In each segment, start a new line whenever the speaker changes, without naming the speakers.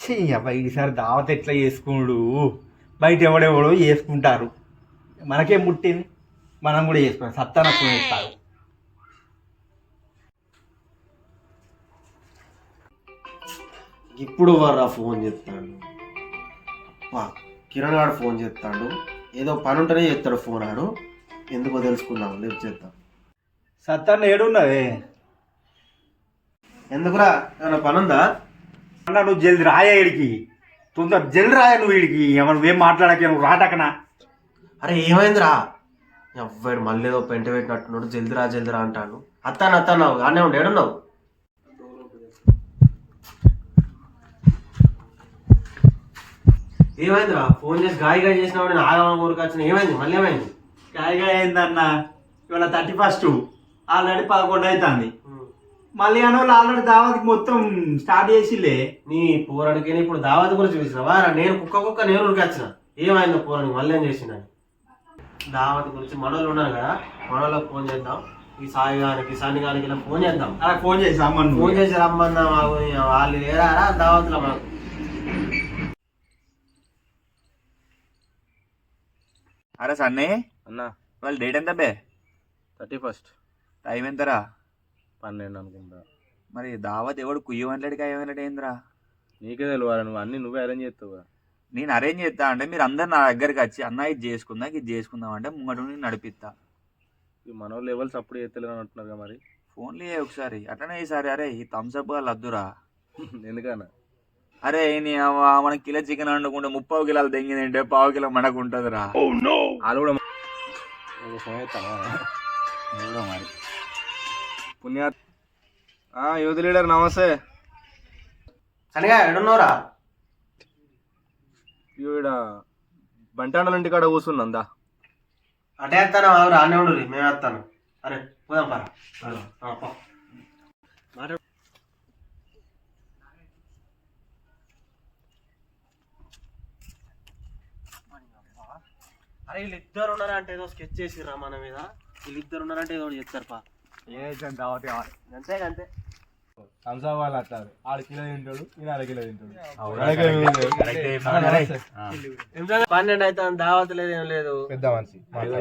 చెయ్యి ఈసారి దావత్ ఎట్లా చేసుకున్నాడు, బయట ఎవడెవడో చేసుకుంటారు, మనకేం ముట్టింది, మనం కూడా చేసుకున్నాం. సత్తాన ఇస్తారు.
ఇప్పుడు వర్రా ఫోన్ చేస్తాడు, కిరణ్ గారు ఫోన్ చేస్తాడు. ఏదో పని ఉంటేనే చేస్తాడు ఫోన్. ఆడు ఎందుకో తెలుసుకుందాం, లిఫ్ట్ చేద్దాం.
సత్తాన ఏడున్నవే?
ఎందుకురా, ఏమైనా పని ఉందా?
అన్నా నువ్వు జల్ది రాయా వీడికి, తొందర జల్ది రాయా నువ్వు వీడికి. నువ్వేం మాట్లాడకే, నువ్వు రాటకనా.
అరే ఏమైందిరా? ఎవ్వడు మళ్ళీ ఏదో పెంట పెట్టినట్టున్నాడు. జల్దిరా అంటాడు. అత్తాను అనే ఉండి ఏడున్నావు? ఏమైందిరా? ఫోన్ చేసి గాయగా చేసినావు, నేను ఆగమని ఊరికి ఏమైంది? మళ్ళీ ఏమైంది?
కాయగా అయిందన్న, ఇవాళ 31 ఆల్రెడీ 11 అవుతుంది. మళ్ళీ అన్న వాళ్ళు ఆల్రెడీ దావత్కి మొత్తం స్టార్ట్ చేసిలే.
నీ పూరానికి ఇప్పుడు దావత్ గురించి చూసినావా? నేను కుక్క నేను ఊరికి వచ్చిన. ఏమైందో పూరానికి మళ్ళీ ఏం చేసిందని. దావత్ గురించి మనోళ్ళు ఉన్నారు కదా, మనోళ్ళకి ఫోన్ చేద్దాం. ఈ సాయి గారికి సన్ని గారికి ఇలా ఫోన్ చేద్దాం.
అలా ఫోన్ చేసి రమ్మను.
ఫోన్ చేసి రమ్మన్నా, వాళ్ళు లేరారా దావత్లో మనకు.
అరే సన్నీ
అన్న
వాళ్ళ డేట్ ఎంత బే?
31.
టైం ఎంతరా?
12 అనుకుంటా.
మరి దావత్ ఎవడు కుయ్యమన్నాడు కాయమన్నాడు ఏందిరా?
నీకే తెలియాలి, నువ్వు అన్ని నువ్వే అరేంజ్ చేస్తావు.
నేను అరేంజ్ చేస్తా అంటే మీరు అందరు నా దగ్గరికి వచ్చి అన్న ఇది చేసుకుందాం అంటే ముంగట నేను నడిపిస్తా.
ఈ మన లెవెల్స్ అప్పుడు చేస్తలేని అంటున్నారు కదా, మరి
ఫోన్లే ఒకసారి అట్లనే ఈసారి. అరే ఈ థమ్స్అప్ వాళ్ళు వద్దురా.
ఎందుకన్నా?
అరే మనకి కిలో చికెన్ వండుకుంటే 30 కిలోలు తెంగిందంటే 1/2 కిలో మనకు ఉంటుందిరా.
వాళ్ళు కూడా ఫోన్ చేస్తాను
మరి
పుణ్యా. యూత్ లీడర్ నమస్తే.
సరిగా ఎడున్నావురా?
ఈవిడ బంటాండల ఇంటి కాడ కూర్చుందా?
అటే వస్తాను ఆనే ఉండు, మేము వస్తాను. అరే పోదాం పా. అరే వీళ్ళిద్దరు ఉన్నారంటే ఏదో స్కెచ్ చేసిర్రా మన మీద. వీళ్ళిద్దరు ఉన్నారంటే ఏదో చెప్తారు పా.
దావత్ కావాలి
అంతే అంతే.
థమ్స్అప్ వాళ్ళు అట్టారు. 6 కిలో తింటాడు, నేను 1/2 కిలో తింటాడు.
12 అయితే దావత్ లేదు, ఏం లేదు.
పెద్ద మనిషి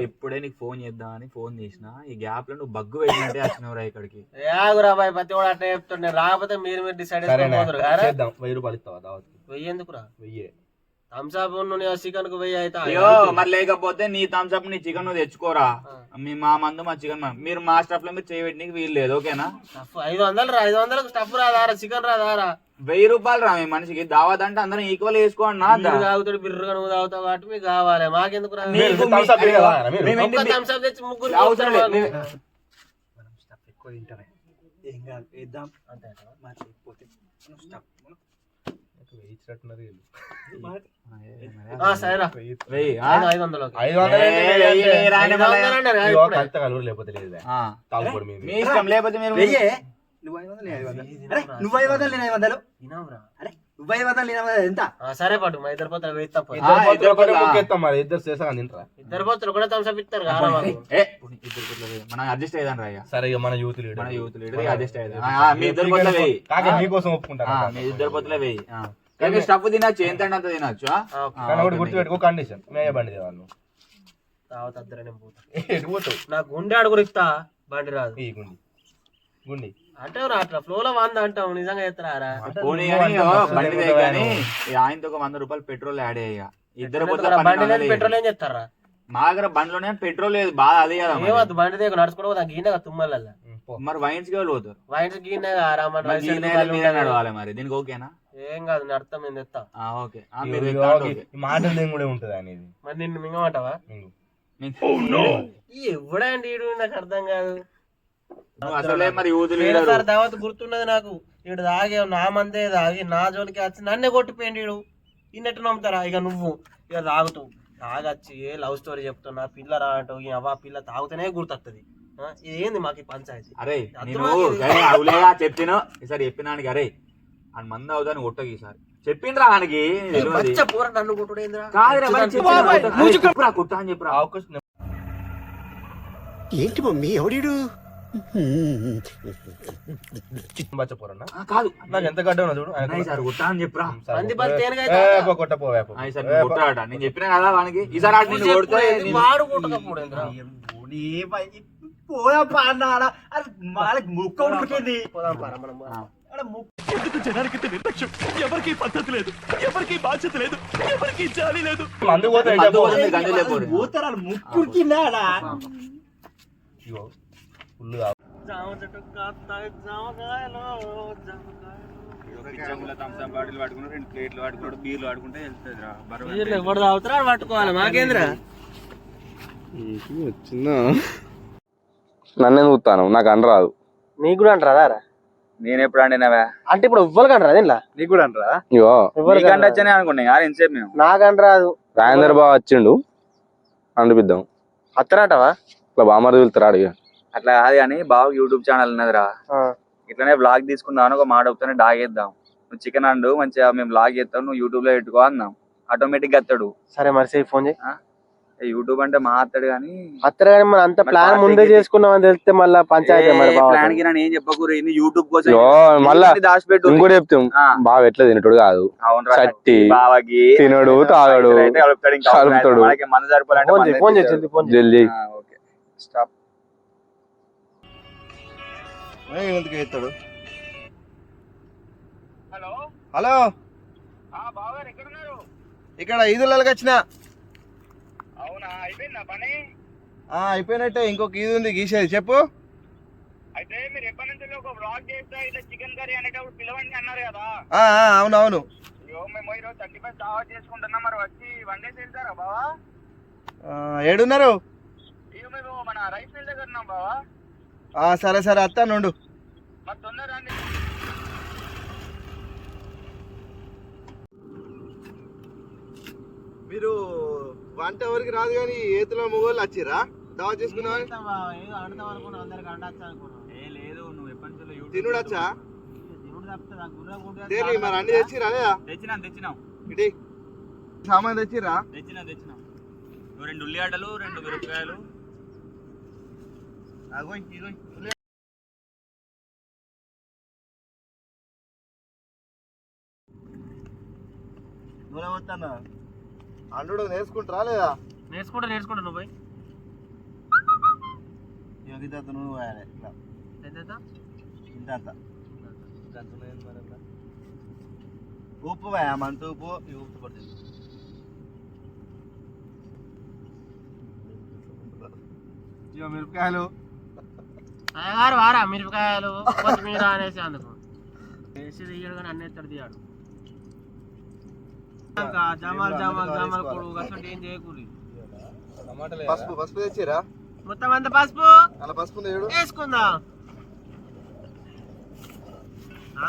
ఇప్పుడే నీకు ఫోన్ చేద్దామని ఫోన్ చేసిన. ఈ గ్యాప్ లో నువ్వు బగ్గు పెట్టినట్టే వచ్చినవరా ఇక్కడికి.
ఏగురా బాయ్, ప్రతి కూడా అట్లా చెప్తుండే. రాకపోతే మీరు డిసైడ్ చేసుకోరు.
1000 రూపాయలు ఇస్తావా దావత్?
1000 ఎందుకురా?
1000
థమ్స్అప్ చికెన్ కు 1000 అయితే.
అయ్యో మరి లేకపోతే నీ థమ్స్అప్ నీ చికెన్ నువ్వు తెచ్చుకోరా. మా మందు మా చికెన్ మీరు మా స్టఫ్ లో మీరు చేయబెట్టి వీలు లేదు. ఓకేనా?
500 రా, 500 స్టఫ్ రాదారా, చికెన్ రాదారా?
1000 రూపాయలు రా మీ మనిషికి. దావత్ అంటే అందరం ఈక్వల్ వేసుకోండి. నా
తాగుతాడు బిర్రుగా, నువ్వు తాగుతావు కాబట్టి మీకు కావాలి. మాకెందుకు రా? థమ్స్అప్ తెచ్చి ముగ్గురు సరేరా.
500 లేకపోతే లేదు.
మీ ఇష్టం. లేకపోతే మీరు
సరే పట్టు మా ఇద్దరు పోతారు.
ఇద్దరు చేసా తింటారా?
ఇద్దరు పోతారు కూడా థమ్స్అప్ ఇస్తారు.
మనం అడ్జస్ట్ అయ్యాను రా.
సరే మన యూత్
మన యూత్ లీడర్ అడ్జస్ట్ అయ్యాను. మీ ఇద్దరు పోతలే వెయ్యి.
మీకోసం ఒప్పుకుంటా.
మీ ఇద్దరు పోతలే వెయ్యి. కానీ స్టఫ్ తినచ్చు, ఎంత అంత తినచ్చు.
గుర్తుపెట్టుకో కండిషన్, మేమే బండి తేవాలి.
పోతావు నా గుండె అడుగురు ఇస్తా, బండి రాదు.
ఈ గుండి గుండి
అంటే అట్లా ఫ్లో లో వంద అంటావు. నిజంగా ఎత్తారా?
పోనీ బండి కానీ ఆయనతో ఒక 100 రూపాయలు పెట్రోల్ యాడ్ అయ్యా. ఇద్దరు
బండి పెట్రోల్ ఏం చేస్తారా?
మా దగ్గర బండిలోనే పెట్రోల్ లేదు. బాగా అదే కదా.
ఏమద్దు బండి దగ్గర నడుచుకోవడం గీనగా తుమ్మల.
మరి వైన్స్ కి పోతారు.
వైన్స్ గీనే
నడవాలి. మరి దీనికి ఓకేనా?
ఏం కాదు, నేను అర్థం నేను తెస్తా.
ఓకే
మాటలు కూడా ఉంటది అనేది.
మరి నిన్ను మింగమంటావా? ఎవడండి ఈడు, నాకు అర్థం కాదు.
అసలే మరి
దావత్ గుర్తున్నది నాకు. ఈడు తాగే నా మందే తాగి నా జోలికి వచ్చి నన్నే కొట్టిపోయింది. ఈడు ఇన్నట్టు నమ్ముతారా? ఇక నువ్వు ఇక తాగుతావు, తాగచ్చి ఏ లవ్ స్టోరీ చెప్తున్నా, పిల్ల రా అంటావు. అవ్వ పిల్ల తాగుతూనే గుర్తొస్తుంది. ఇది ఏంది మాకు ఈ పంచాయతీ?
అరే చెప్తాను ఈసారి చెప్పినానికి. అరే అని మంది అవుతాను కొట్టకి ఈసారి చెప్పిండ్రా ఆయనకి.
నన్ను కొట్టుడేంద్రా?
కుట్టా అని చెప్పరా.
ఏంటి మమ్మీ ఎవడీడు?
మర్చిపోరన్నా
కాదు
నాకు ఎంత గడ్డ ఉన్నా చూడు
ఈసారి కొట్టా అని చెప్పురా
పంది బలి తేనెగా
కొట్టపోవా
ఈసారి నువ్వు కొట్టరాట నేను చెప్పినా కదా వానికి ఈసారి ఆట నేను కొడితే
వాడు కొట్టకపోడు
పోయా పాడాడా అరే వాళ్ళకి ముక్క ఉడికింది
మందు పోతే
మందు పోతే గంజు లేకపోరు
పోతారు ముక్కు ఉడికిందాడా
ఫుల్ థమ్స్అప్ బాటిల్ పట్టుకుని 2 ప్లేట్లు పట్టుకుంటాడు బీర్లు పట్టుకుంటే వెళ్తుంది రా బరువు
ఎవరు తాగుతారా పట్టుకోవాలి మాకేంద్ర
నన్ను చూస్తాను నాకు అనరాదు.
నీకు కూడా అంటారా
నేను ఎప్పుడు అండినవా
అంటే ఇప్పుడు ఎవ్వరికి అంటారా ఇలా
నీకు కూడా అంటారా
ఇగో
నీకంటే వచ్చానే అనుకున్నా యారు ఎంతసేపు మేము
నాకంట రాదు.
రాజేంద్ర బాబు వచ్చిండు అండిపిద్దాం
అత్తనంటావా
ఇట్లా బామర్ వెళ్తారు ఇక
అట్లా కాదు కానీ బాగా యూట్యూబ్ ఛానల్ ఉన్నదిరా ఇట్లానే బ్లాగ్ తీసుకుందాం ఒక మాట చెప్తానే డాగేద్దాం నువ్వు చికెన్ అండు మంచిగా మేము బ్లాగ్ చేస్తాం నువ్వు యూట్యూబ్ లో పెట్టుకో అన్నాం ఆటోమేటిక్ గా అత్తాడు.
సరే మరి ఫోన్ చేయి.
యూట్యూబ్ అంటే మా అత్తాడు కానీ
అత్తరు కానీ మన అంత ప్లాన్ ముందే చేసుకున్నామని తెలిస్తే మళ్ళీ పంచాయతీ
ప్లాన్ కి నేను ఏం చెప్పకూరు యూట్యూబ్ కోసం
ఇగో మళ్ళా
దాచిపెట్టు
ఇంకోటి చెప్తాం బాగా ఎట్లా తినటోడు కాదు చట్టి తినడు తాగడు కలుపుతాడు
మన సరిపోయాలంటే
ఫోన్ చేసి ఫోన్
జల్దీ
ఓకే స్టాప్
ఎందుకు ఎత్తాడు
హలో
హలో
బావగారు ఎక్కడున్నారు
ఇక్కడ ఈదులకి వచ్చిన
అవునా అయిపోయిందా పని
అయిపోయినట్టే ఇంకొక ఈదు ఉంది గీసేది చెప్పు.
అయితే మీరు ఎప్పటి నుంచి ఒక బ్లాగ్ చేస్తా ఇట్లా చికెన్ కర్రీ అనేటప్పుడు పిలవండి అన్నారు కదా.
అవునవును
మేము ఈరోజు 35 దావత్ చేసుకుంటున్నాం మరి వచ్చి 1 day వెళ్తారా బావా?
ఏడున్నారు?
ఇక మేము మన రైస్ మిల్ దగ్గర ఉన్నాం బావా.
సరే సరే అత్తా నుండు
మరి తొందర రండి.
మీరు వంట ఎవరికి రాదు కానీ ఏతుల మొగోళ్ళు వచ్చిరా దావా చేసుకున్నా
లేదు నువ్వు ఎప్పటి నుంచి
తినుడు వచ్చా మరి అన్ని తెచ్చిరా లేదా?
తెచ్చినాం
ఇటీ సామాన్ తెచ్చిరా?
తెచ్చినాం 2 ఉల్లిగడ్డలు 2 మిరపకాయలు
నూనె వస్తానా అండు నేర్చుకుంటారా లేదా?
నేర్చుకుంటా నువ్వు పోయి
ఇంత నూనె పోయాలి ఇట్లా ఇంత ఉప్పు పోయా మంత ఉప్పు ఈ ఉప్పు పడుతుంది ఇక మిరపకాయలు
వారా మిరపకాయలు కొత్తిమీర అనేసి అందుకు వేసి తీయడు కానీ అన్నీ ఎత్తడు తీయాడు. జామాలు కొడు అసలు ఏం చేయకూరి.
పసుపు తెచ్చిరా?
మొత్తం అంత పసుపు
అలా పసుపు
వేసుకుందాం.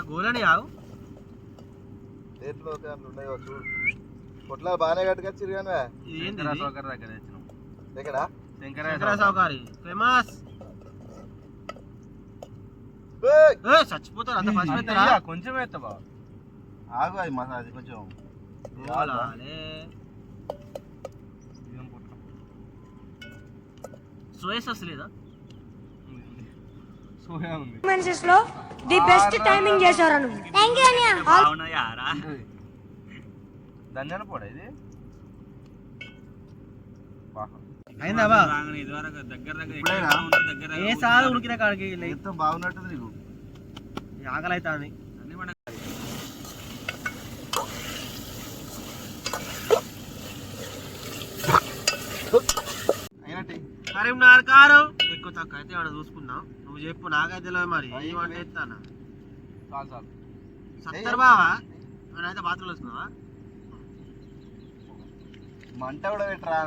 గోలని ఆవు
రేట్లో ఉన్నాయి చూడు పొట్ల బాగానే కట్టుకొచ్చిరు కానీ ఎక్కడ
శంకర సౌకర్యం ఫేమస్ చచ్చిపోతారు అంత పసుపు
కొంచెం వేస్తా బాబు ఆగు అది మసాలా కొంచెం
సోయా సాస్ లేదా?
సోయా ఉంది.
మెన్సెస్ లో ది బెస్ట్ టైమింగ్ చేశారు నువ్వు. థాంక్యూ అన్నయ్య.
అవునా యారా
ధనియాల పొడి ఇది
అయిందా బా?
దగ్గర
ఏ సార్ ఉడికిన కాడికి
మొత్తం బాగున్నట్టుంది నీకు
ఆకలి అవుతుంది. కరీంనగర్ కారం ఎక్కువ తక్కువ అయితే ఏమైనా చూసుకుందాం. నువ్వు చెప్పు నాకైతే తెలియదు మరి ఏమంటే ఎత్తానా సత్తర్ బావా నేనైతే బాత్రూంలో వస్తున్నావా?
మంట కూడా పెట్టరా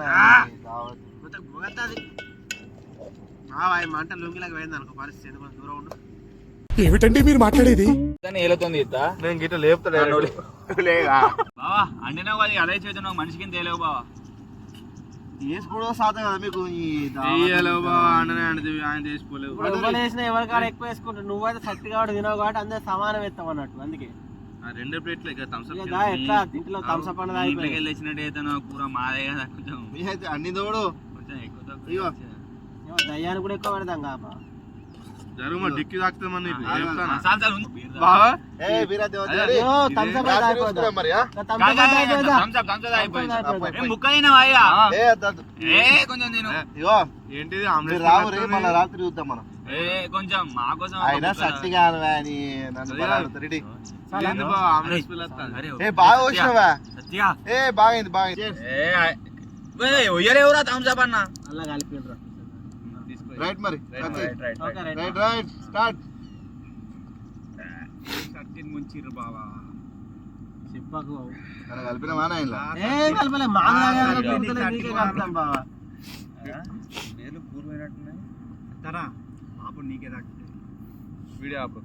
మంట లొంగిలాగా పోయింది అనుకో పరిస్థితి కొంచెం దూరం ఉండు.
ఏమిటండి మీరు మాట్లాడేది?
ఏలుతుంది
నేను గిట్ట లేపుతాడు
బావా అండినావు అది అదే చేతున్నావు మనిషికి తేలేవు బావా.
వేసుకోవడం సాధం కదా మీకు
వేసిన ఎవరికాడ ఎక్కువ వేసుకుంటావు. నువ్వైతే సత్తి కాబట్టి తినవు కాబట్టి అందరూ సమానం ఎత్తావు అన్నట్టు. అందుకే
2 ప్లేట్లు ఎట్లా
ఇంట్లో థమ్స్అప్ అనేది
వెళ్ళినట్టు అయితే కూర మాదే కదా కొంచెం
మీరైతే అన్ని తోడు
కొంచెం ఎక్కువ
దయ్యాన్ని కూడా ఎక్కువ పెడతాం కాబా.
డిక్కి తాకుతామని ఏంటిది
రాత్రి చూద్దాం మనం
కొంచెం మా కోసం
అయినా సత్తిగా అని నన్ను రెడీ బాగా వచ్చినావా బాగైంది
ఎవరా థమ్స్అప్ అన్న
అలా కలిపిండ్రా
రైట్ మరి రైట్ స్టార్ట్
ముంచిర్రు బావా
చెప్పకు
కలిపిన మానా
కలపలే మాకు బావా
నేను పూర్వమైనట్టున్నాయి
తరా ఆపు నీకే తాకుతుంది వీడియో ఆపు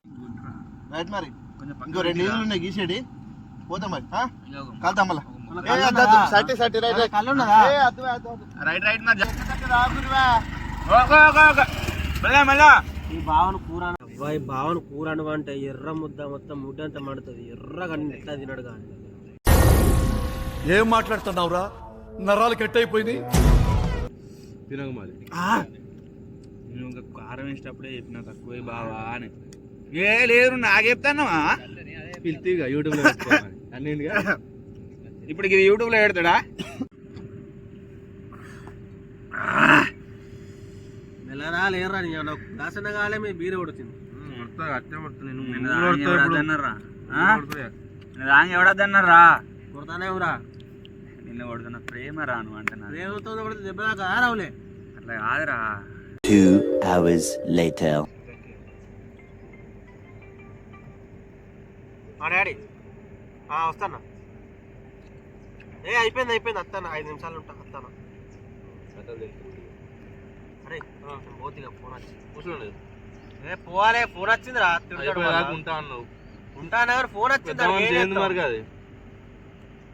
రైట్ మరి ఇంకో 2 నీళ్ళు ఉన్నాయి గీసేడి పోతాం మరి కలుతాం మళ్ళా
రైట్ మరి
ఈ భావన కూర అబ్బాయి భావన కూర అంటే ఎర్ర ముద్ద మొత్తం ముద్ద అంతా మడుతుంది ఎర్రగా ఎట్లా తినడు కానీ
ఏం మాట్లాడుతున్నావురా నరాలు కట్ అయిపోయింది
తినక మరి నేను ఇంకా కారం వేసేటప్పుడే చెప్పిన తక్కువ బావా అని ఏ లేదు నాకు చెప్తానవా పిలితిగా యూట్యూబ్ లో అన్ని ఇప్పుడు ఇది యూట్యూబ్ లో పెడతాడా
మెల్లరా లేరా దాసన కాలే మీ బీర కొడుతుంది
అట్టే పడుతుంది
ఎవడద్దన్నారా
కొడతానే రా
నిన్న కొడుతున్న ప్రేమ రాను అంటున్నా
ప్రేమతో కొడితే దెబ్బదాకా రావులే
అట్లా కాదురా
2 hours later.
డాడీ వస్తానా అయిపోయింది వస్తాను 5 నిమిషాలు ఉంటా వస్తాను అరే పోతిగా ఫోన్ వచ్చి కూర్చోలేదు పోవాలే ఫోన్ వచ్చింది రా
ఉంటా అన్నావు
ఉంటాను ఎవరు ఫోన్ వచ్చింది
మరి కాదు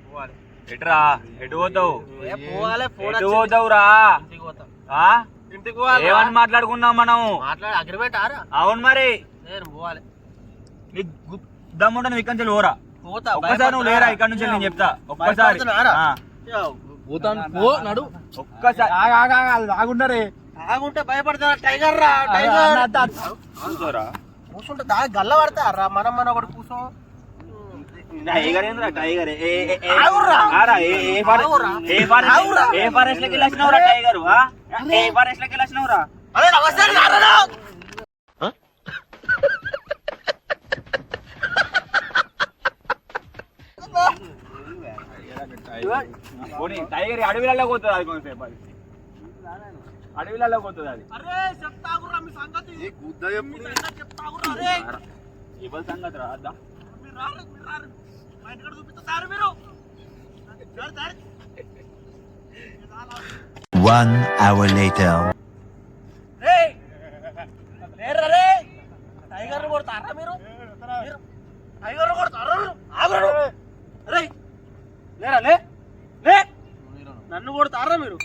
పోవాలి
ఎటురా ఎటు పోతావు
పోవాలి ఫోన్
ఎటు పోతావురా
ఇంటికి పోతా
ఇంటికి పోవాలి ఏమని మాట్లాడుకున్నాం మనం
మాట్లాడి అగ్రిమెంట్ ఆరా
అవును మరి
నేను పోవాలి
నీకు దమ్ముంటే నువ్వు ఇక్కడి నుంచి పోరా
పోతా
ఒక్కసారి నువ్వు లేరా ఇక్కడ నుంచి నేను చెప్తా ఒక్కసారి
నడు
ఒక్కసారి ఆగుండరే
ఆగుంటే భయపడతా టైగర్ రా టైగర్ కూర్చుంటే దాని గల్ల పడతారా మనం ఒకటి కూర్చో
టైగర్ ఏంద్రా టైగర్ ఏ ఫారెస్ట్ లకి వెళ్ళినవురా టైగర్ ఏ ఫారెస్ట్ లకి వెళ్ళినవురా టైగర్ అడవిలలో పోతుంది అది కొంతసేపు అది అడవిలలో పోతుంది అది ఎవరి సంగతి రా
1 hour later.
టైగర్ కొడతారా మీరు టైగర్ కొడతారా ఆగరు లేరా లే నన్ను కొడతారా మీరు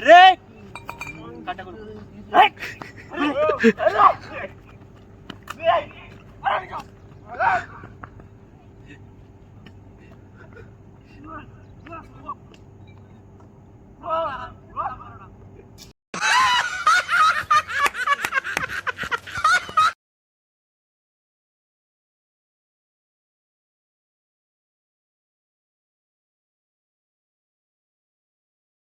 రే కట్టకు